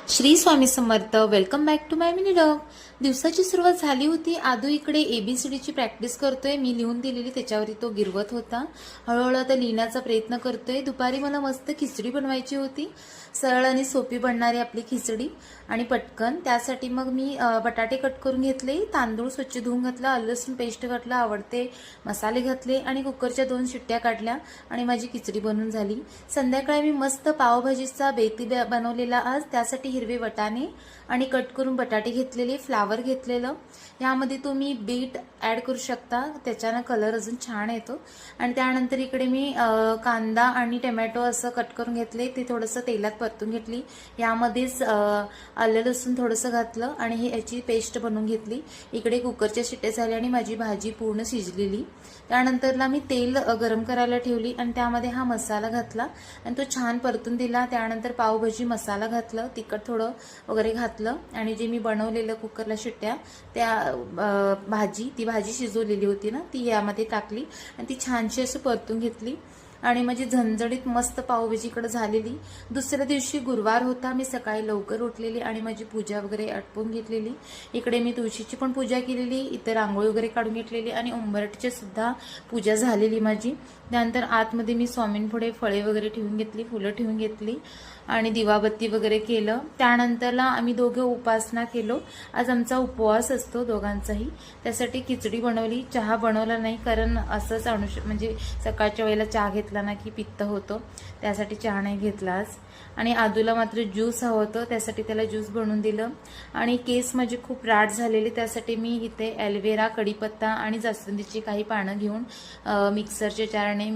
Shri Swami Samarth. Welcome back to my mini vlog. दिवसाची सुरुवात झाली होती. आदू इकडे ABCDची प्रॅक्टिस करतोय. मी लिहून दिलेली त्याच्यावरती तो गिरवत होता. हळूहळू आता लिहिण्याचा प्रयत्न करतोय. दुपारी मला मस्त खिचडी बनवायची होती. सरळ आणि सोपी बनणारी आपली खिचडी आणि पटकन. त्यासाठी मग मी बटाटे कट करून घेतले, तांदूळ स्वच्छ धुवून घातला, आलं लसूण पेस्ट घातलं, आवडते मसाले घातले आणि कुकरच्या 2 शिट्ट्या काढल्या आणि माझी खिचडी बनून झाली. संध्याकाळी मी मस्त पावभाजीचा बेती बनवलेला आज. त्यासाठी हिरवे वाटाणे आणि कट करून बटाटे घेतलेले, फ्लावर घेतलेलं. यामध्ये तुम्ही बीट ॲड करू शकता, त्याच्यानं कलर अजून छान येतो. आणि त्यानंतर इकडे मी कांदा आणि टोमॅटो असं कट करून घेतले, ते थोडंसं तेलात परतून घेतली. यामध्येच आलं लसूण थोडंसं घातलं आणि याची पेस्ट बनवून घेतली. इकडे कुकरच्या शिट्ट्या झाल्या आणि माझी भाजी पूर्ण शिजलेली. त्यानंतरला मी तेल गरम करायला ठेवली आणि त्यामध्ये हा मसाला घातला आणि तो छान परतून दिला. त्यानंतर पावभाजी मसाला घातलं, तिखट थोडं वगैरे घातलं आणि जे मी बनवलेलं कुकरला शिट्ट्या त्या ती भाजी शिजवलेली होती ना, ती यामध्ये टाकली आणि ती छानशी असं परतून घेतली आणि माझी झणझणीत मस्त पावभाजीकडे झालेली. दुसऱ्या दिवशी गुरुवार होता. मी सकाळी लवकर उठलेली आणि माझी पूजा वगैरे आटपून घेतलेली. इकडे मी तुळशीची पण पूजा केलेली, इतर रांगोळी वगैरे काढून घेतलेली आणि उंबरठीची सुद्धा पूजा झालेली माझी. त्यानंतर आतमध्ये मी स्वामींपुढे फळे वगैरे ठेवून घेतली, फुलं ठेवून घेतली आणि दिवाबत्ती वगैरे केलं. त्यानंतरला आम्ही दोघं उपासना केलो. आज आमचा उपवास असतो दोघांचाही. त्यासाठी खिचडी बनवली, चहा बनवला नाही कारण असंच म्हणजे सकाळच्या वेळेला चहा घेतला ना की पित्त होतं, त्यासाठी चहा नाही घेतला आज. आणि आदूला मात्र ज्यूस हवं होतं, त्यासाठी त्याला ज्यूस बनवून दिलं. आणि केस माझे खूप राठ झालेले, त्यासाठी मी इथे ॲलोवेरा, कढीपत्ता आणि जास्वंदीची काही पानं घेऊन मिक्सरच्या जारने